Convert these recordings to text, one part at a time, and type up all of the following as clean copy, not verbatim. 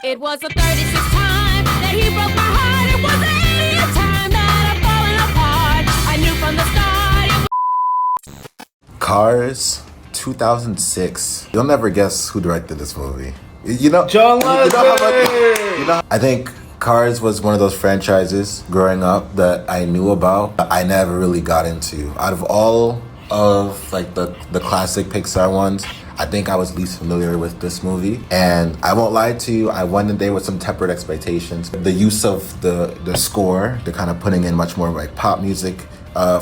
It was the 36th time that he broke my heart. It was the 80th time that I'm falling apart. I knew from the start. Cars, 2006. You'll never guess who directed this movie. John Legend. I think Cars was one of those franchises growing up that I knew about, but I never really got into. Out of all of like the classic Pixar ones, I think I was least familiar with this movie. And I won't lie to you, I went in there with some tempered expectations. The use of the score, the kind of putting in much more like pop music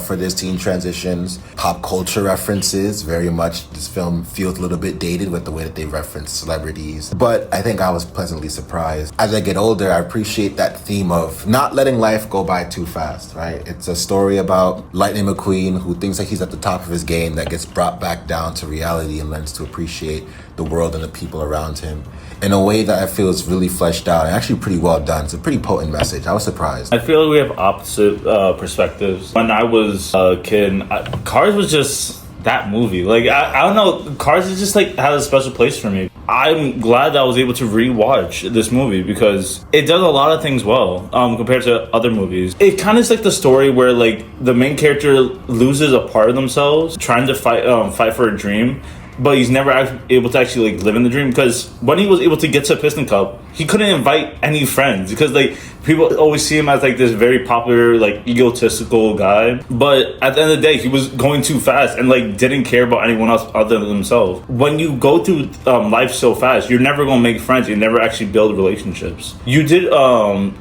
for this teen transitions, pop culture references, very much this film feels a little bit dated with the way that they reference celebrities. But I think I was pleasantly surprised. As I get older, I appreciate that theme of not letting life go by too fast, right? It's a story about Lightning McQueen who thinks like he's at the top of his game that gets brought back down to reality and learns to appreciate the world and the people around him in a way that I feel is really fleshed out and actually pretty well done. It's a pretty potent message. I was surprised. I feel like we have opposite perspectives. When I was a kid, Cars was just that movie. Like, I don't know, Cars is just like had a special place for me. I'm glad that I was able to rewatch this movie because it does a lot of things well compared to other movies. It kind of is like the story where like the main character loses a part of themselves trying to fight for a dream, but he's never able to actually like live in the dream because when he was able to get to Piston Cup, he couldn't invite any friends because like people always see him as like this very popular like egotistical guy, but at the end of the day he was going too fast and like didn't care about anyone else other than himself. When you go through life so fast, you're never gonna make friends, you never actually build relationships. You did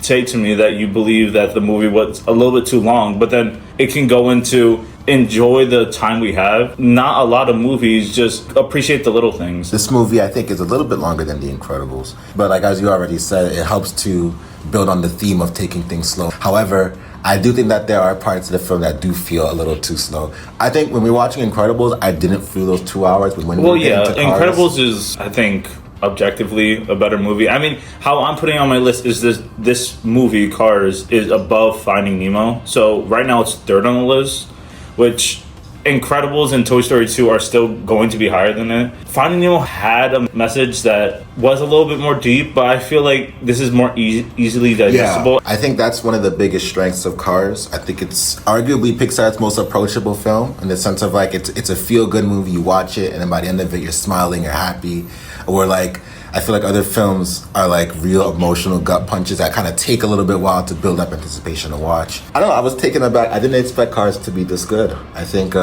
say to me that you believe that the movie was a little bit too long, but then it can go into enjoy the time we have. Not a lot of movies just appreciate the little things. This movie, I think, is a little bit longer than The Incredibles. But like as you already said, it helps to build on the theme of taking things slow. However, I do think that there are parts of the film that do feel a little too slow. I think when we were watching Incredibles, I didn't feel those 2 hours. Incredibles is, I think, objectively a better movie. I mean, how I'm putting on my list is this movie, Cars, is above Finding Nemo. So right now it's third on the list, which Incredibles and Toy Story 2 are still going to be higher than it. Finding Nemo had a message that was a little bit more deep, but I feel like this is more easily digestible. Yeah, I think that's one of the biggest strengths of Cars. I think it's arguably Pixar's most approachable film in the sense of like it's a feel-good movie. You watch it and then by the end of it you're smiling, you're happy. Or like I feel like other films are like real emotional gut punches that kind of take a little bit while to build up anticipation to watch. I don't know, I was taken aback. I didn't expect Cars to be this good. I think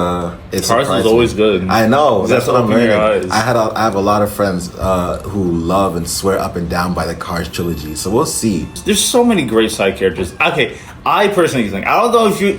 it's Cars is always good. I know, that's what I'm learning. I have a lot of friends who love and swear up and down by the Cars trilogy, so we'll see. There's so many great side characters. Okay, I personally think, I don't know if you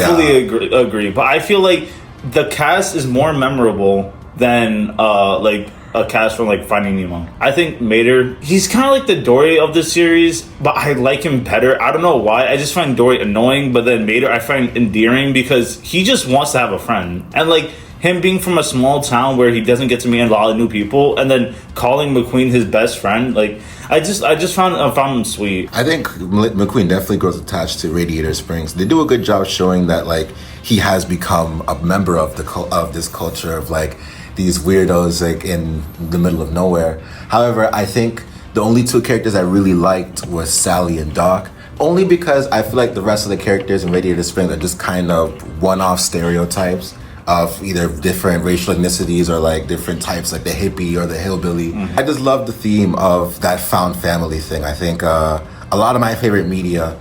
fully agree, but I feel like the cast is more memorable than like a cast from like Finding Nemo. I think Mater, he's kind of like the Dory of the series, but I like him better. I don't know why. I just find Dory annoying, but then Mater I find endearing because he just wants to have a friend. And like him being from a small town where he doesn't get to meet a lot of new people and then calling McQueen his best friend, like I just found him sweet. I think McQueen definitely grows attached to Radiator Springs. They do a good job showing that like he has become a member of this culture of like these weirdos like in the middle of nowhere. However, I think the only two characters I really liked was Sally and Doc, only because I feel like the rest of the characters in Radiator Springs are just kind of one-off stereotypes of either different racial ethnicities or like different types, like the hippie or the hillbilly. I just love the theme of that found family thing. I think a lot of my favorite media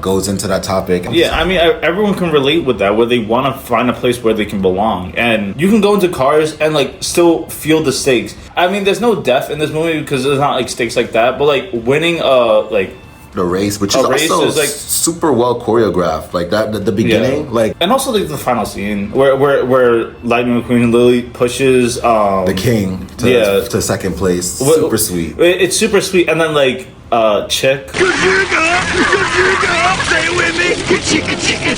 goes into that topic. Yeah, I mean, everyone can relate with that, where they want to find a place where they can belong. And you can go into Cars and, like, still feel the stakes. I mean, there's no death in this movie because there's not, like, stakes like that. But, like, winning, the race, which is also like super well choreographed, like that at the beginning, like, and also like the final scene where Lightning McQueen literally pushes the king to second place. Super sweet. It's super sweet, and then like Chick.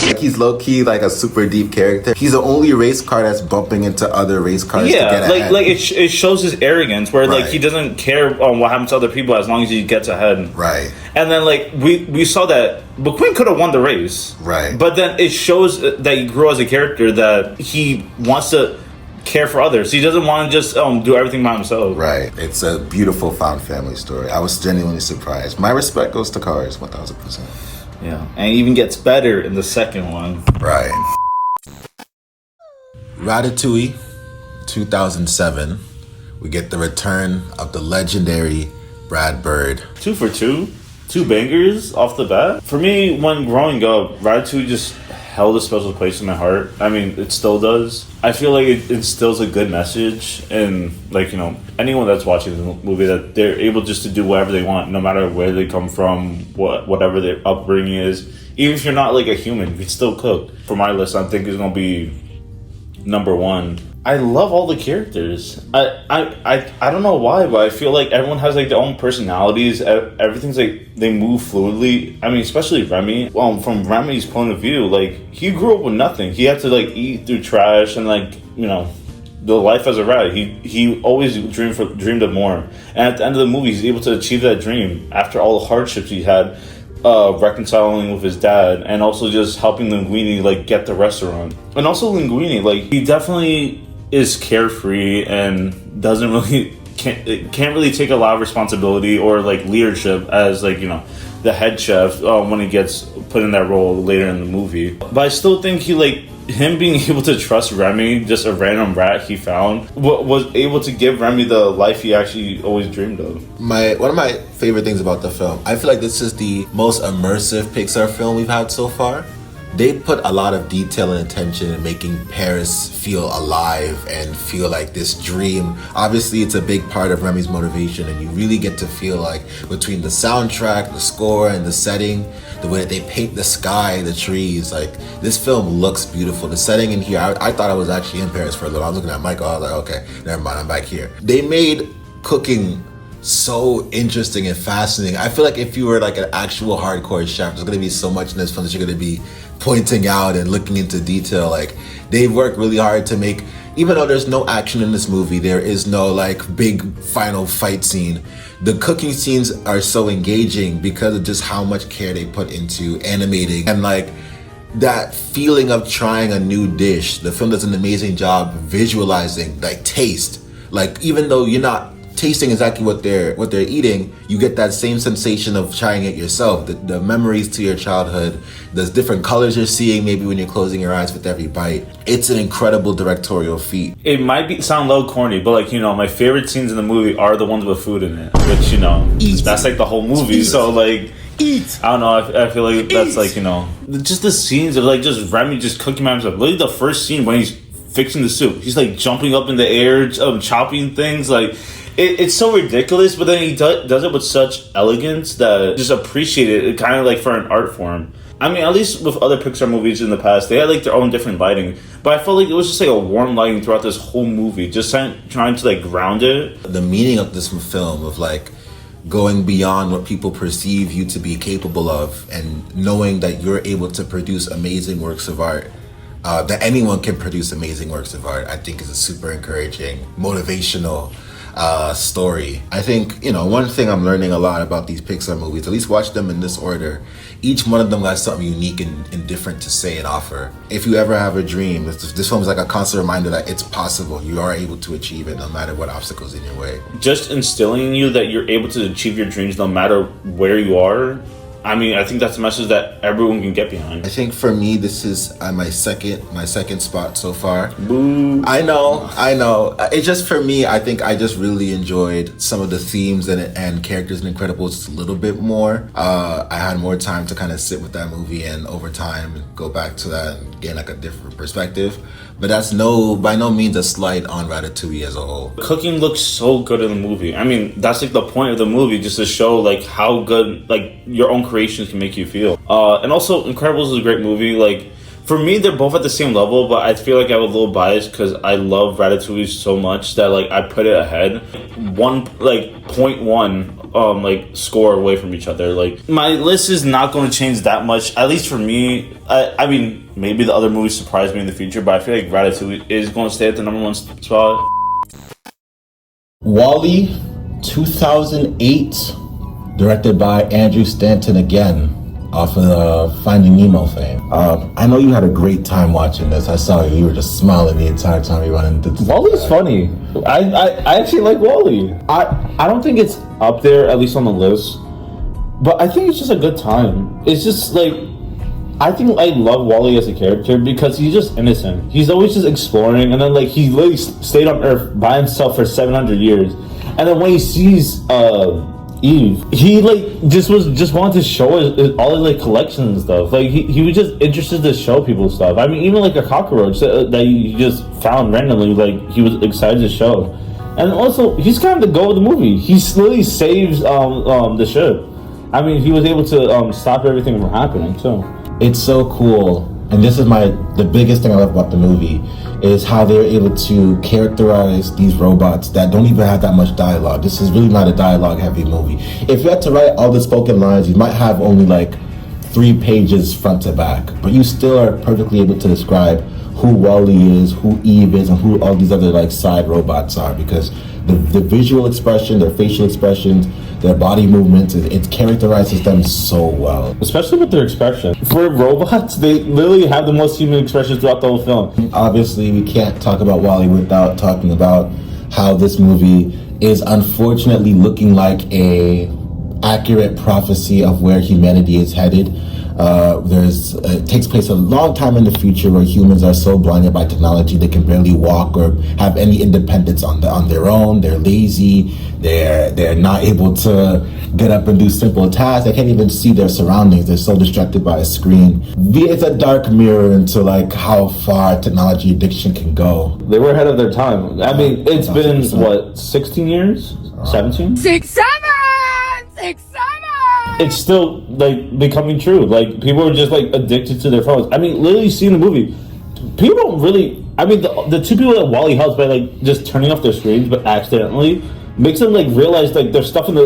Like he's low key like a super deep character. He's the only race car that's bumping into other race cars. Yeah, to get ahead. like it shows his arrogance, where like he doesn't care what happens to other people as long as he gets ahead. Right. And then like we saw that McQueen could have won the race. Right. But then it shows that he grew as a character, that he wants to care for others. He doesn't want to just do everything by himself. Right. It's a beautiful found family story. I was genuinely surprised. My respect goes to Cars, 1000%. Yeah, and it even gets better in the second one. Right. Ratatouille, 2007. We get the return of the legendary Brad Bird. 2 for 2. 2 bangers off the bat. For me, when growing up, Ratatouille just held a special place in my heart. I mean, it still does. I feel like it instills a good message, and like, you know, anyone that's watching the movie, that they're able just to do whatever they want, no matter where they come from, whatever their upbringing is. Even if you're not like a human, you can still cook. For my list, I think it's gonna be number 1. I love all the characters. I don't know why, but I feel like everyone has like their own personalities. Everything's like they move fluidly. I mean, especially Remy. From Remy's point of view, like he grew up with nothing. He had to like eat through trash and like, you know, the life as a rat. He always dreamed of more. And at the end of the movie, he's able to achieve that dream after all the hardships he had. Reconciling with his dad, and also just helping Linguini like get the restaurant. And also Linguini, like he definitely is carefree and doesn't really can't really take a lot of responsibility or like leadership as like, you know, the head chef when he gets put in that role later in the movie. But I still think him being able to trust Remy, just a random rat he found, was able to give Remy the life he actually always dreamed of. One of my favorite things about the film, I feel like this is the most immersive Pixar film we've had so far. They put a lot of detail and attention in making Paris feel alive and feel like this dream. Obviously, it's a big part of Remy's motivation, and you really get to feel like between the soundtrack, the score, and the setting, the way that they paint the sky, the trees, like this film looks beautiful. The setting in here, I thought I was actually in Paris for a little. I was looking at Michael, I was like, okay, never mind, I'm back here. They made cooking so interesting and fascinating. I feel like if you were like an actual hardcore chef, there's gonna be so much in this film that you're gonna be pointing out and looking into detail. Like they've worked really hard to make, even though there's no action in this movie, there is no like big final fight scene. The cooking scenes are so engaging because of just how much care they put into animating and like that feeling of trying a new dish. The film does an amazing job visualizing like taste. Like even though you're not tasting exactly what they're eating, you get that same sensation of trying it yourself. The memories to your childhood, there's different colors you're seeing maybe when you're closing your eyes with every bite. It's an incredible directorial feat. It might sound a little corny, but like, you know, my favorite scenes in the movie are the ones with food in it, which, you know, that's like the whole movie. So like, I don't know, I feel like that's like, you know, just the scenes of like just Remy just cooking by himself. Look at the first scene when he's fixing the soup. He's like jumping up in the air, chopping things. Like it's so ridiculous, but then he does it with such elegance that I just appreciate it kind of like for an art form. I mean, at least with other Pixar movies in the past, they had like their own different lighting, but I felt like it was just like a warm lighting throughout this whole movie, just trying to like ground it. The meaning of this film of like going beyond what people perceive you to be capable of and knowing that you're able to produce amazing works of art, that anyone can produce amazing works of art, I think is a super encouraging, motivational story. I think, you know, one thing I'm learning a lot about these Pixar movies, at least watch them in this order, each one of them got something unique and different to say and offer. If you ever have a dream, this film is like a constant reminder that it's possible. You are able to achieve it no matter what obstacles in your way. Just instilling in you that you're able to achieve your dreams no matter where you are. I mean, I think that's a message that everyone can get behind. I think for me, this is my second spot so far. Boo. I know. It's just for me, I think I just really enjoyed some of the themes and characters in Incredibles just a little bit more. I had more time to kind of sit with that movie and over time go back to that and gain like a different perspective. But that's by no means a slight on Ratatouille as a whole. Cooking looks so good in the movie. I mean, that's like the point of the movie, just to show like how good like your own creations can make you feel. And also, Incredibles is a great movie. Like for me, they're both at the same level, but I feel like I have a little bias because I love Ratatouille so much that like I put it ahead, 0.1 like score away from each other. Like my list is not going to change that much, at least for me. I mean, maybe the other movies surprise me in the future, but I feel like Ratatouille is going to stay at the number 1 spot. WALL-E, 2008, directed by Andrew Stanton again. off of Finding Nemo fame. I know you had a great time watching this. I saw you. You were just smiling the entire time you went into this. Wally's funny. I actually like Wally. I don't think it's up there, at least on the list. But I think it's just a good time. It's just like, I think I love Wally as a character because he's just innocent. He's always just exploring, and then like he literally stayed on Earth by himself for 700 years. And then when he sees Eve, he like just wanted to show all his like collections and stuff. Like he was just interested to show people stuff. I mean, even like a cockroach that he just found randomly, like he was excited to show. And also, he's kind of the goal of the movie. He literally saves the ship. I mean, he was able to stop everything from happening too. It's so cool, and this is the biggest thing I love about the movie is how they're able to characterize these robots that don't even have that much dialogue. This is really not a dialogue heavy movie. If you had to write all the spoken lines, you might have only like 3 pages front to back, but you still are perfectly able to describe who Wally is, who Eve is, and who all these other like side robots are, because the visual expression, their facial expressions, their body movements, it characterizes them so well. Especially with their expression. For robots, they literally have the most human expressions throughout the whole film. Obviously, we can't talk about Wall-E without talking about how this movie is unfortunately looking like a accurate prophecy of where humanity is headed. It takes place a long time in the future where humans are so blinded by technology they can barely walk or have any independence on their own. They're lazy. They're not able to get up and do simple tasks. They can't even see their surroundings. They're so distracted by a screen. It's a dark mirror into like how far technology addiction can go. They were ahead of their time. I mean, it's been what, 16 years? 17? 6, 7, 6, 7. It's still like becoming true. Like people are just like addicted to their phones. I mean, literally seeing the movie, people don't really. I mean, the 2 people that Wally helps by like just turning off their screens, but accidentally makes them like realize like there's stuff in the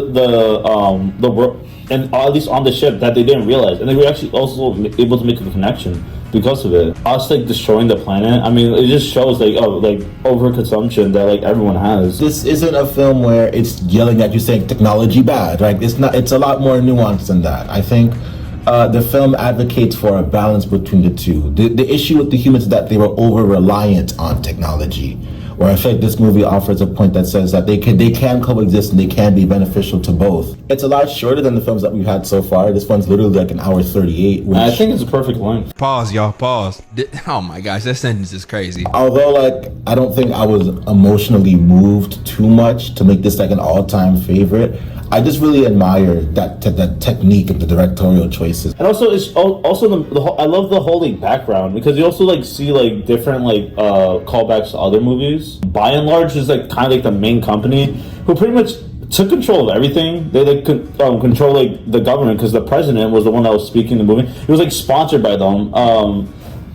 world, and at least on the ship that they didn't realize, and they were actually also able to make a connection because of it. Us like destroying the planet. I mean, it just shows like overconsumption that like everyone has. This isn't a film where it's yelling at you saying technology bad, right? It's not. It's a lot more nuanced than that. I think the film advocates for a balance between the two. The issue with the humans is that they were over reliant on technology. Where I feel like this movie offers a point that says that they can coexist and they can be beneficial to both. It's a lot shorter than the films that we've had so far. This one's literally like an hour 38. I think it's a perfect length. Pause, y'all. Pause. Oh my gosh, that sentence is crazy. Although, like, I don't think I was emotionally moved too much to make this like an all-time favorite. I just really admire that technique and the directorial choices. And also, it's also the whole, I love the whole like background because you also like see like different like callbacks to other movies. By and large, is like kind of like the main company who pretty much took control of everything. They like control like the government because the president was the one that was speaking the movie. It was like sponsored by them. And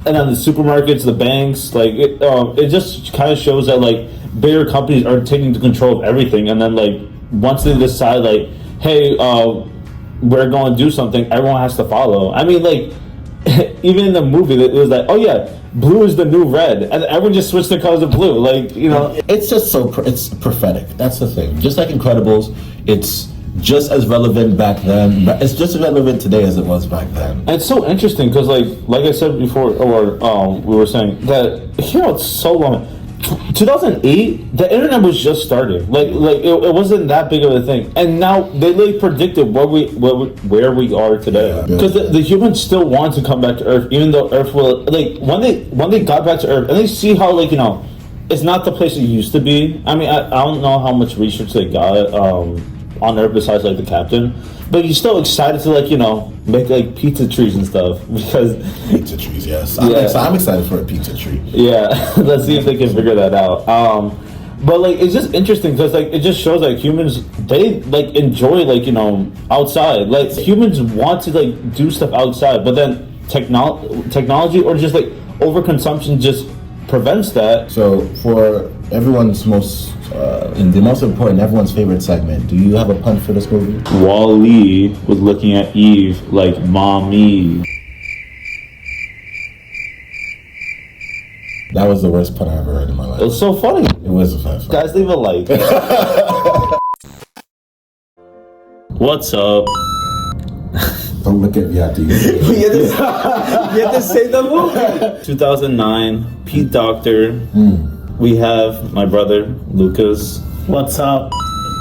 then the supermarkets, the banks, like it just kind of shows that like bigger companies are taking control of everything, and then like once they decide like, hey, we're going to do something, everyone has to follow. I mean, like even in the movie, it was like, oh yeah, blue is the new red, and everyone just switched their colors to blue. Like, you know, it's just it's prophetic. That's the thing. Just like Incredibles, it's just as relevant back then. It's just as relevant today as it was back then. And it's so interesting because, like I said before, or we were saying that it's so long. 2008, the internet was just starting. Like it wasn't that big of a thing, and now they literally predicted where we are today. Because the humans still want to come back to Earth, even though Earth will like when they got back to Earth, and they see how like it's not the place it used to be. I mean, I don't know how much research they got on Earth besides like the captain, but he's still excited to make like pizza trees and stuff because pizza trees, yes. I'm excited for a pizza tree. Yeah, let's see if they can figure that out. But like it's just interesting because like it just shows like humans, they like enjoy like outside. Like humans want to like do stuff outside, but then technology or just like overconsumption just prevents that. So for everyone's everyone's favorite segment, do you have a pun for this movie? Wall-E was looking at Eve like mommy. That was the worst pun I ever heard in my life. It was so funny. It was fun. Guys, leave a like. What's up? Don't look at me after you. You have to say the movie. 2009, Pete Doctor. We have my brother, Lucas. What's up,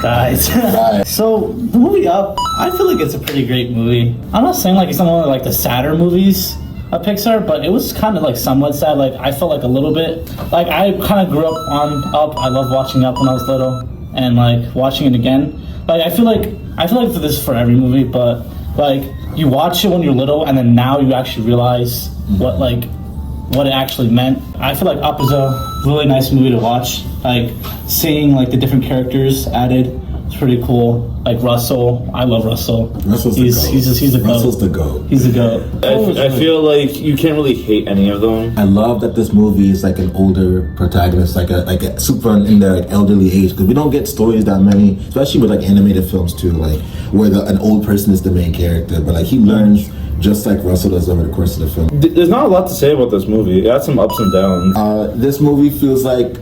guys? Right. So the movie Up, I feel like it's a pretty great movie. I'm not saying like it's not one of like the sadder movies of Pixar, but it was kind of like somewhat sad. Like I felt like a little bit. Like I kind of grew up on Up. I loved watching Up when I was little, and like watching it again. Like I feel like this is for every movie, but like you watch it when you're little, and then now you actually realize what it actually meant. I feel like Up is a really nice movie to watch. Like seeing like the different characters added, it's pretty cool. Like Russell, I love Russell. Russell's he's the goat. Russell's the GOAT. He's the goat. I feel like you can't really hate any of them. I love that this movie is like an older protagonist, like a super in their like elderly age, because we don't get stories that many, especially with like animated films too, like where an old person is the main character, but like he learns just like Russell does over the course of the film. There's not a lot to say about this movie. It has some ups and downs. This movie feels like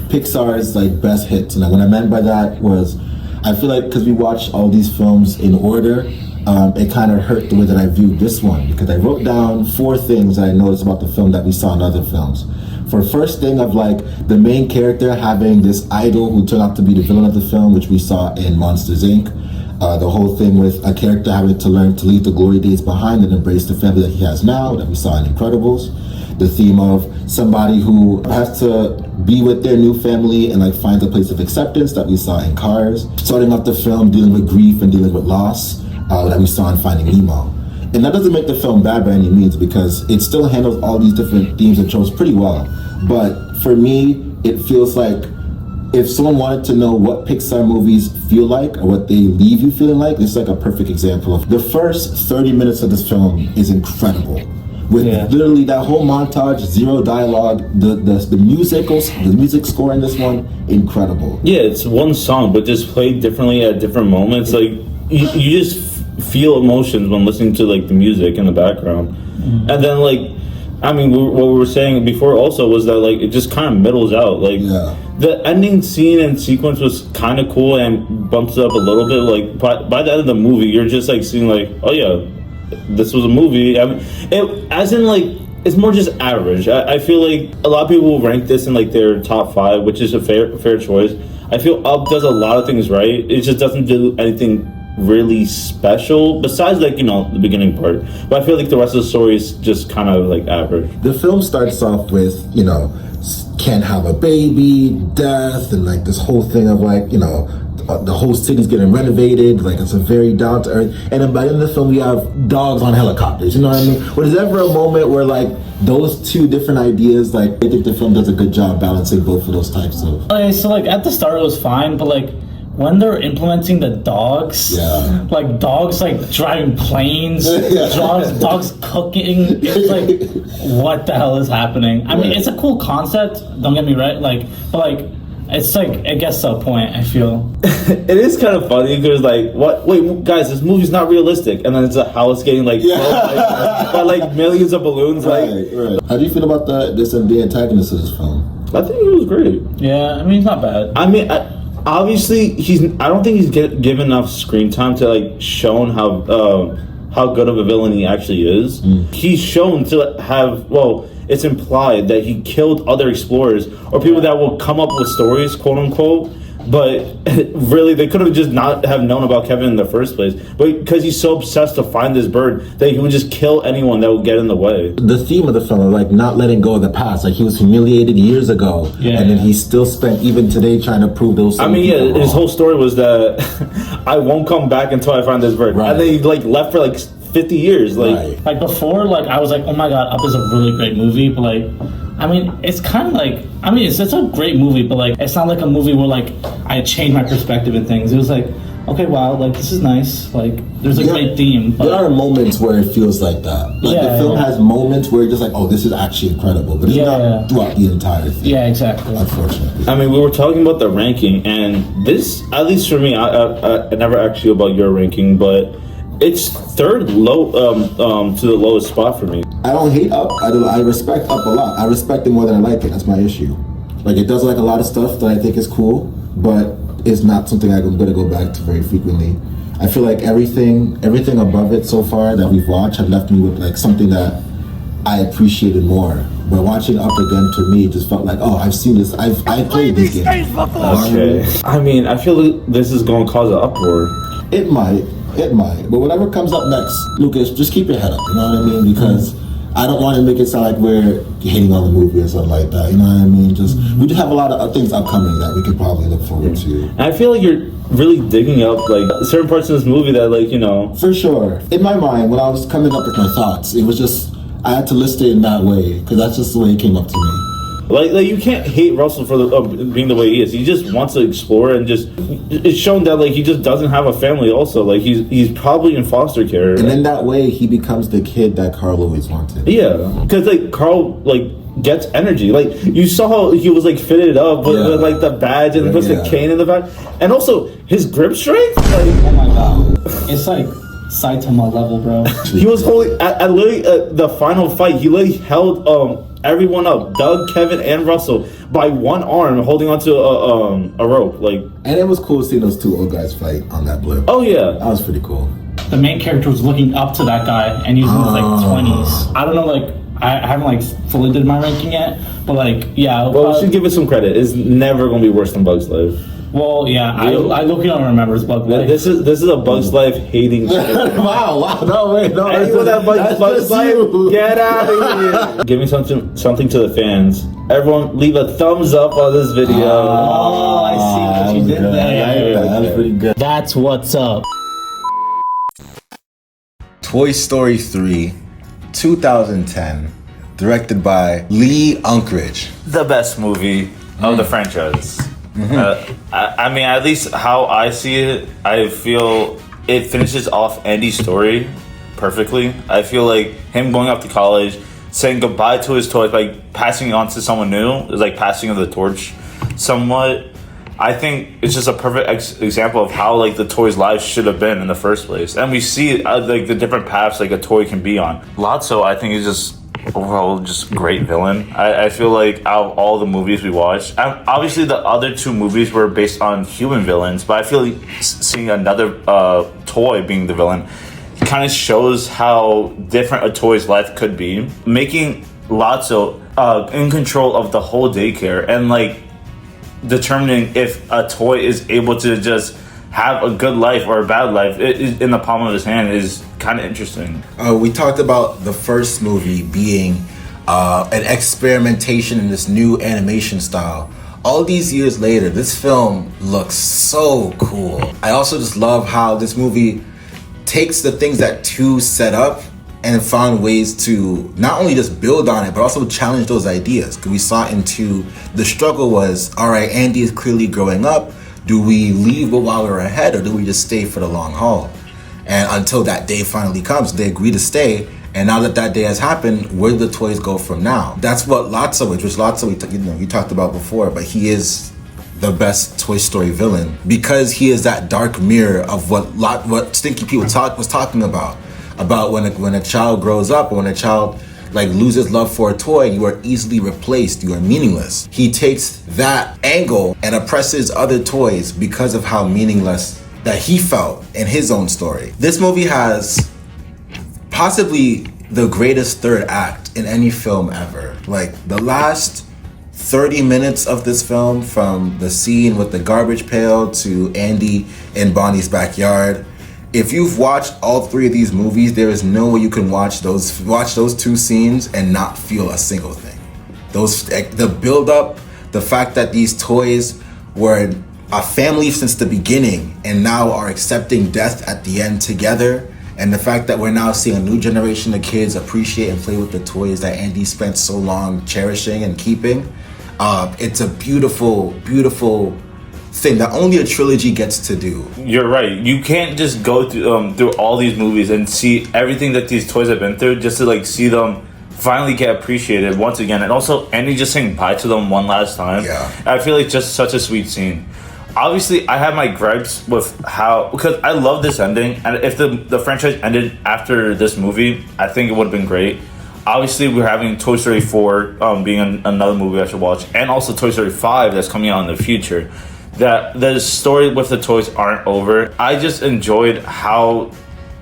Pixar's like best hits, and what I meant by that was, I feel like because we watched all these films in order, it kind of hurt the way that I viewed this one, because I wrote down 4 things that I noticed about the film that we saw in other films. For first thing of like the main character having this idol who turned out to be the villain of the film, which we saw in Monsters Inc. The whole thing with a character having to learn to leave the glory days behind and embrace the family that he has now, that we saw in Incredibles. The theme of somebody who has to be with their new family and like find a place of acceptance that we saw in Cars. Starting off the film dealing with grief and dealing with loss that we saw in Finding Nemo. And that doesn't make the film bad by any means, because it still handles all these different themes and tropes pretty well. But for me, it feels like if someone wanted to know what Pixar movies feel like or what they leave you feeling like, this is like a perfect example of the first 30 minutes of this film is incredible. With literally that whole montage, 0 dialogue, the music score in this one, incredible. Yeah, it's one song, but just played differently at different moments. Like you just feel emotions when listening to like the music in the background, and then like, I mean, what we were saying before also was that like it just kind of middles out. Like the ending scene and sequence was kind of cool and bumps it up a little bit. Like by the end of the movie, you're just like seeing like, oh yeah, this was a movie. I mean, it's more just average. I feel like a lot of people will rank this in like their top 5, which is a fair choice. I feel Up does a lot of things right. It just doesn't do anything really special besides like, you know, the beginning part. But I feel like the rest of the story is just kind of like average. The film starts off with, you know, can't have a baby, death, and like this whole thing of like, you know, the whole city's getting renovated, like it's a very down to earth. And then by the end of the film, we have dogs on helicopters. You know what I mean? Was there ever a moment where like those 2 different ideas, like I think the film does a good job balancing both of those types of. Okay, so like at the start it was fine, but like when they're implementing the dogs, like dogs like driving planes, dogs cooking, it's like what the hell is happening? I mean, it's a cool concept. Don't get me right, like, but like. It's like, it gets to a point, I feel. It is kind of funny because, like, what? Wait, guys, this movie's not realistic. And then it's a house getting, like, by, like, millions of balloons. Right. How do you feel about the antagonist of this film? I think he was great. Yeah, I mean, he's not bad. I mean, obviously, I don't think he's given enough screen time to, like, shown how good of a villain he actually is. He's shown to have, it's implied that he killed other explorers or people that will come up with stories, quote unquote, but really they could have just not have known about Kevin in the first place. But because he's so obsessed to find this bird that he would just kill anyone that would get in the way. The theme of the film, like not letting go of the past, like he was humiliated years ago, and then he still spent even today trying to prove those. I mean, his whole story was that I won't come back until I find this bird, and then he like left for like 50 years. Like before, like I was like, oh my god, Up is a really great movie, but like, I mean, it's kind of like, I mean, it's a great movie, but like, it's not like a movie where like I changed my perspective and things. It was like, okay, wow, like this is nice. Like, there's a great theme. But there are moments where it feels like that. Like the film has moments where you're just like, oh, this is actually incredible, but it's not throughout the entire thing. Yeah, exactly. Unfortunately. I mean, we were talking about the ranking, and this, at least for me, I never asked you about your ranking, but it's third low to the lowest spot for me. I don't hate Up. I respect Up a lot. I respect it more than I like it. That's my issue. Like it does like a lot of stuff that I think is cool, but it's not something I'm going to go back to very frequently. I feel like everything above it so far that we've watched had left me with like something that I appreciated more. But watching Up again, to me, just felt like, oh, I've seen this. I played this game. Okay. I mean, I feel like this is going to cause an uproar. It might. But whatever comes up next, Lucas, just keep your head up. You know what I mean? Because I don't want to make it sound like we're hating on the movie or something like that. You know what I mean? We just have a lot of things upcoming that we could probably look forward to. And I feel like you're really digging up like certain parts of this movie that, like, you know. For sure. In my mind, when I was coming up with my thoughts, it was just, I had to list it in that way because that's just the way it came up to me. Like you can't hate Russell for being the way he is. He just wants to explore and just. It's shown that like he just doesn't have a family. Also, like he's probably in foster care. And in that way, he becomes the kid that Carl always wanted. Yeah, because like Carl like gets energy. Like you saw how he was like fitted up with like the badge and puts the cane in the back, and also his grip strength. Like, Oh my god, it's like Saitama level, bro. he was holding at literally the final fight. He literally held everyone up, Doug, Kevin, and Russell, by one arm, holding onto a rope. Like, and it was cool seeing those two old guys fight on that blimp. oh yeah, That was pretty cool. The main character was looking up to that guy, and he was in his like 20s. I don't know, like I haven't like fully did my ranking yet, but like yeah. well, we should give it some credit. It's never gonna be worse than Bug's Life. Well, yeah, I look don't remember his Bug Life. This is a Bug's Life hating. wow, no, wait, no. Anyone that that's Bug's just Life, you. get out of here. Give me something to the fans. Everyone, leave a thumbs up on this video. Oh, I see what you did there. That was pretty good. That's what's up. Toy Story 3, 2010, directed by Lee Unkrich. The best movie of the franchise. I mean, at least how I see it, I feel it finishes off Andy's story perfectly. I feel like him going off to college, saying goodbye to his toys by passing it on to someone new is like passing of the torch somewhat. I think it's just a perfect example of how like the toy's life should have been in the first place, and we see like the different paths like a toy can be on. Lotso, I think, is just overall just great villain. I feel like out of all the movies we watched, obviously the other two movies were based on human villains, but I feel like seeing another toy being the villain kind of shows how different a toy's life could be, making Lotso in control of the whole daycare and like determining if a toy is able to just have a good life or a bad life in the palm of his hand is kind of interesting. We talked about the first movie being an experimentation in this new animation style. All these years later, this film looks so cool. I also just love how this movie takes the things that 2 set up and found ways to not only just build on it, but also challenge those ideas. Because we saw in 2, the struggle was, all right, Andy is clearly growing up. Do we leave while we're ahead, or do we just stay for the long haul? And until that day finally comes, they agree to stay. And now that day has happened, where do the toys go from now? That's what Lotso is, which Lotso we talked about before, but he is the best Toy Story villain because he is that dark mirror of what Stinky Pete was talking about when a child grows up, or when a child like loses love for a toy, you are easily replaced, you are meaningless. He takes that angle and oppresses other toys because of how meaningless that he felt in his own story. This movie has possibly the greatest third act in any film ever. Like the last 30 minutes of this film, from the scene with the garbage pail to Andy in Bonnie's backyard. If you've watched all 3 of these movies, there is no way you can watch those 2 scenes and not feel a single thing. The build up, the fact that these toys were a family since the beginning and now are accepting death at the end together, and the fact that we're now seeing a new generation of kids appreciate and play with the toys that Andy spent so long cherishing and keeping. It's a beautiful, beautiful thing that only a trilogy gets to do. You're right. You can't just go through all these movies and see everything that these toys have been through just to like see them finally get appreciated once again. And also Andy just saying bye to them one last time. Yeah. I feel like just such a sweet scene. Obviously, I have my gripes with because I love this ending, and if the franchise ended after this movie, I think it would have been great. Obviously, we're having Toy Story 4 being another movie I should watch, and also Toy Story 5 that's coming out in the future. that the story with the toys aren't over. I just enjoyed how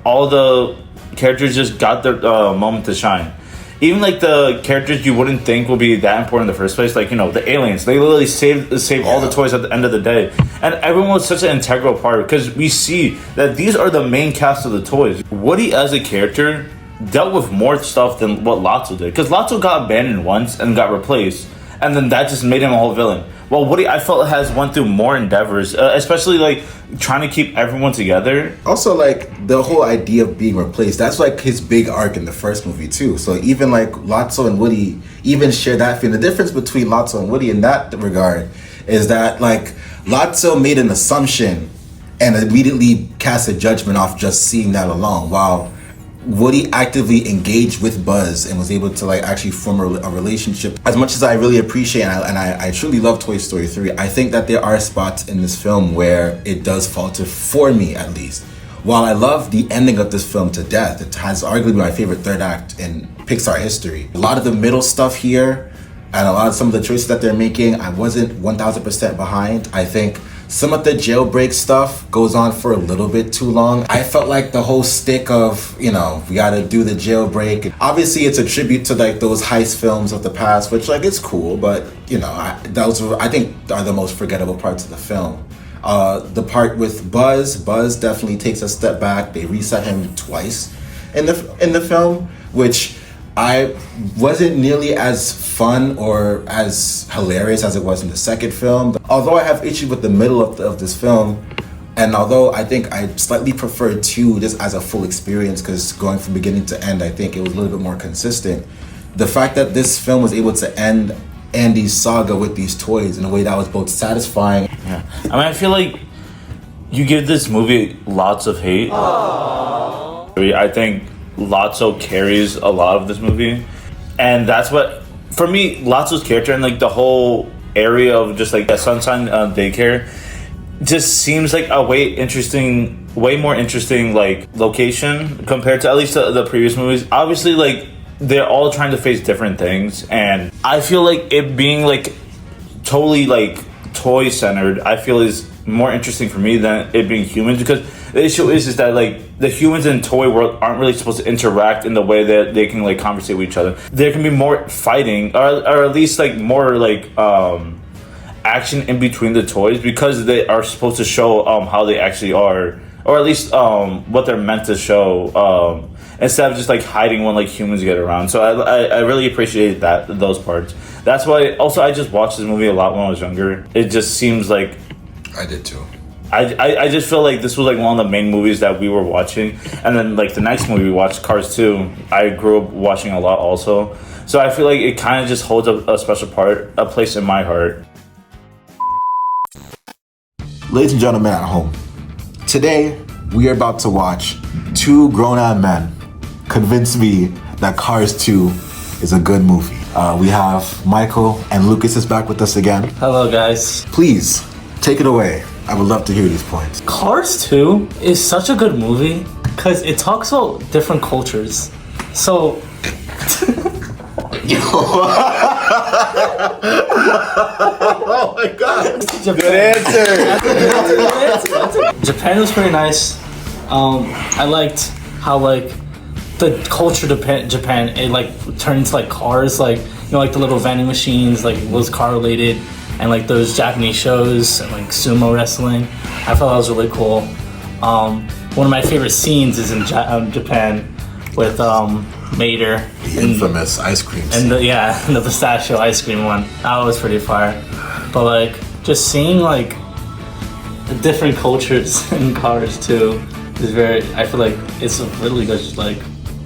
all the characters just got their moment to shine. Even like the characters you wouldn't think would be that important in the first place, like, you know, the aliens. They literally saved all the toys at the end of the day, and everyone was such an integral part because we see that these are the main cast of the toys. Woody as a character dealt with more stuff than what Lotso did, because Lotso got abandoned once and got replaced, and then that just made him a whole villain. Well, Woody, I felt, has went through more endeavors, especially like trying to keep everyone together. Also, like the whole idea of being replaced, that's like his big arc in the first movie too. So even like Lotso and Woody even share that feeling. The difference between Lotso and Woody in that regard is that like Lotso made an assumption and immediately cast a judgment off just seeing that alone, while Woody actively engaged with Buzz and was able to like actually form a relationship. As much as I really appreciate and I truly love Toy Story 3, I think that there are spots in this film where it does falter, for me at least. While I love the ending of this film to death, it has arguably my favorite third act in Pixar history. A lot of the middle stuff here and a lot of some of the choices that they're making, I wasn't 1000% behind. I think some of the jailbreak stuff goes on for a little bit too long. I felt like the whole stick of, you know, we gotta do the jailbreak. Obviously, it's a tribute to like those heist films of the past, which like it's cool, but you know, those I think are the most forgettable parts of the film. The part with Buzz definitely takes a step back. They reset him twice in the film, which I wasn't nearly as fun or as hilarious as it was in the second film. Although I have issues with the middle of this film, and although I think I slightly prefer 2 just as a full experience, because going from beginning to end, I think it was a little bit more consistent. The fact that this film was able to end Andy's saga with these toys in a way that was both satisfying. Yeah, I mean, I feel like you give this movie lots of hate. Aww. I think Lotso carries a lot of this movie, and that's what, for me, Lotso's character and like the whole area of just like a Sunshine daycare just seems like a way more interesting like location compared to at least the previous movies. Obviously, like they're all trying to face different things, and I feel like it being like totally like toy centered, I feel is more interesting for me than it being humans, because the issue is that like the humans in toy world aren't really supposed to interact in the way that they can like conversate with each other. There can be more fighting, or at least like more like action in between the toys, because they are supposed to show how they actually are, or at least what they're meant to show, instead of just like hiding when like humans get around. So I really appreciate those parts. That's why also I just watched this movie a lot when I was younger. It just seems like I did too. I just feel like this was like one of the main movies that we were watching, and then like the next movie we watched, Cars 2, I grew up watching a lot also. So I feel like it kind of just holds a special place in my heart. Ladies and gentlemen at home, today we are about to watch 2 grown-ass men convince me that Cars 2 is a good movie. We have Michael and Lucas is back with us again. Hello, guys. Please, take it away. I would love to hear these points. Cars 2 is such a good movie because it talks about different cultures. So... Oh my god. Good answer. Japan was pretty nice. I liked how like the culture of Japan, it like turned into like cars, like, you know, like the little vending machines, like was car related, and like those Japanese shows and like sumo wrestling. I thought that was really cool. One of my favorite scenes is in Japan with Mater. The infamous ice cream scene. And the pistachio ice cream one. That was pretty fire. But like just seeing like the different cultures in Cars too is I feel like it's a really good like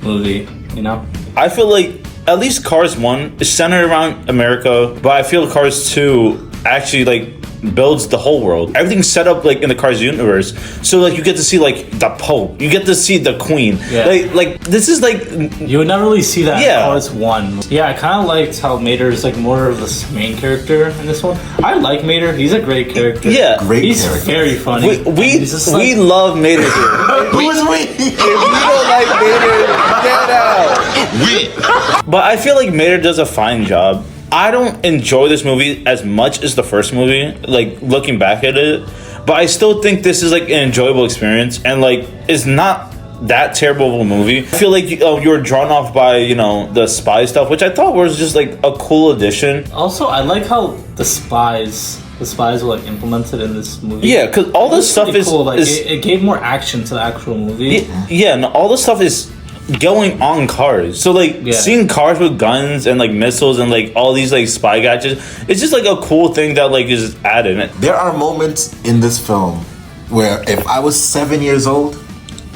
movie, you know? I feel like at least Cars 1 is centered around America, but I feel Cars 2 actually like builds the whole world. Everything's set up like in the Cars universe, so like you get to see like the Pope, you get to see the Queen. Yeah. Like this is like you would never really see that Yeah. in Cars 1. Yeah, I kind of liked how Mater is like more of the main character in this one. I like Mater. He's a great character. Yeah. Great He's character. very funny. We love Mater here. Who is we? If you don't like Mater, get out. But I feel like Mater does a fine job. I don't enjoy this movie as much as the first movie, like looking back at it, but I still think this is like an enjoyable experience, and like it's not that terrible of a movie. I feel like you were drawn off by, you know, the spy stuff, which I thought was just like a cool addition. Also, I like how the spies were like implemented in this movie. Yeah, because all this stuff is cool. Like is it gave more action to the actual movie. yeah, and all this stuff is going on cars. So like seeing cars with guns and like missiles and like all these like spy gadgets, it's just like a cool thing that like is added. There are moments in this film where if I was 7 years old,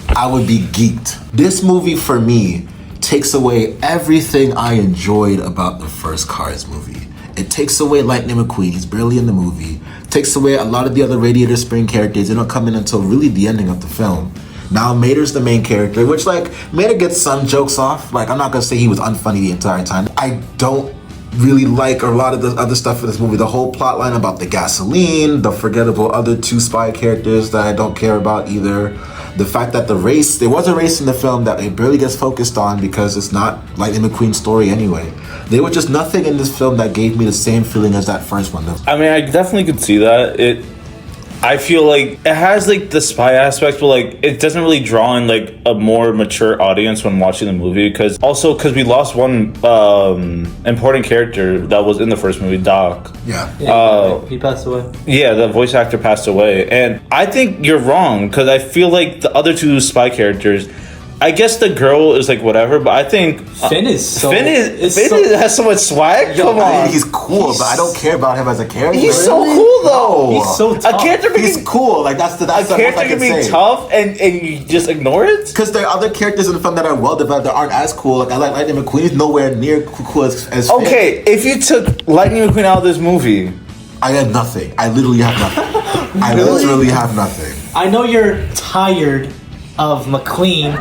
I would be geeked. This movie for me takes away everything I enjoyed about the first Cars movie. It takes away Lightning McQueen, he's barely in the movie. Takes away a lot of the other Radiator Spring characters. They don't come in until really the ending of the film. Now Mater's the main character, which like Mater gets some jokes off. Like I'm not gonna say he was unfunny the entire time. I don't really like a lot of the other stuff in this movie. The whole plot line about the gasoline, the forgettable other two spy characters that I don't care about either. The fact that there was a race in the film that it barely gets focused on because it's not Lightning McQueen's story anyway. There was just nothing in this film that gave me the same feeling as that first one. I mean, I definitely could see that. I feel like it has like the spy aspect, but like it doesn't really draw in like a more mature audience when watching the movie. Because we lost one important character that was in the first movie, Doc. Yeah, he passed away. Yeah, the voice actor passed away, and I think you're wrong because I feel like the other two spy characters. I guess the girl is like whatever, but I think Finn has so much swag. Come on, I mean, he's cool, but I don't care about him as a character. He's so cool though. He's so tough. A character he's cool. Like that's the character can be tough, and you just ignore it. Because there are other characters in the film that are well developed that aren't as cool. Like I like Lightning McQueen. He's nowhere near cool as Finn. Okay, if you took Lightning McQueen out of this movie, I had nothing. I literally have nothing. I literally have nothing. I know you're tired of McQueen.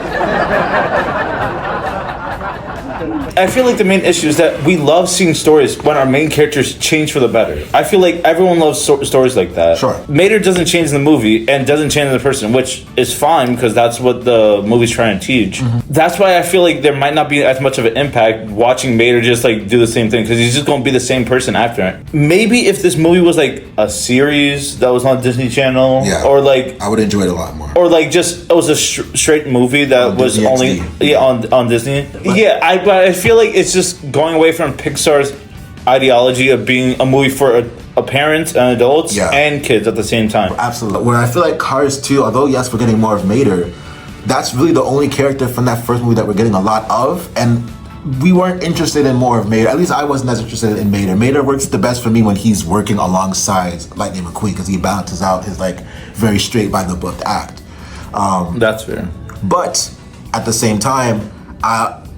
I feel like the main issue is that we love seeing stories when our main characters change for the better. I feel like everyone loves stories like that. Sure. Mater doesn't change in the movie and doesn't change in the person, which is fine because that's what the movie's trying to teach. Mm-hmm. That's why I feel like there might not be as much of an impact watching Mater just like do the same thing because he's just going to be the same person after it. Maybe if this movie was like a series that was on Disney Channel, or like I would enjoy it a lot more. Or like just it was a straight movie that was Disney only XD. on Disney. But I feel like it's just going away from Pixar's ideology of being a movie for parents and adults and kids at the same time. Absolutely. Where I feel like Cars 2, although yes, we're getting more of Mater, that's really the only character from that first movie that we're getting a lot of, and we weren't interested in more of Mater. At least I wasn't as interested in Mater. Mater works the best for me when he's working alongside Lightning McQueen because he balances out his like very straight by the book act. That's fair. But at the same time,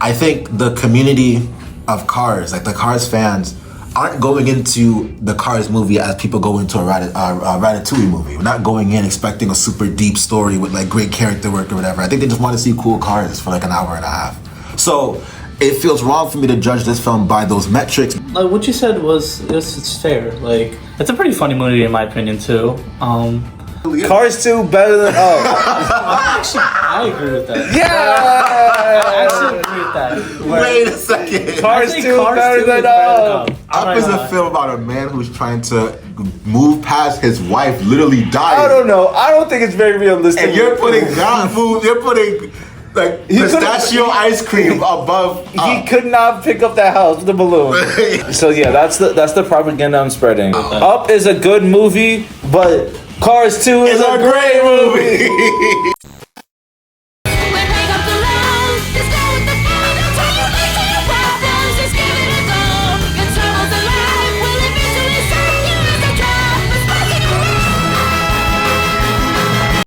I think the community of Cars, like the Cars fans, aren't going into the Cars movie as people go into a Ratatouille movie. We're not going in expecting a super deep story with like great character work or whatever. I think they just want to see cool cars for like an hour and a half. So it feels wrong for me to judge this film by those metrics. Like what you said was it's fair. Like it's a pretty funny movie in my opinion too. Cars 2 better than Actually, I agree with that. Yeah, I actually agree with that. Wait a second. Cars 2 better than Up is a film about a man who's trying to move past his wife literally dying. I don't know. I don't think it's very realistic. And you're putting that move. You're putting like pistachio ice cream above. He could not pick up that house with the balloon. So yeah, that's the propaganda I'm spreading. Up is a good movie, but Cars 2 is a great movie.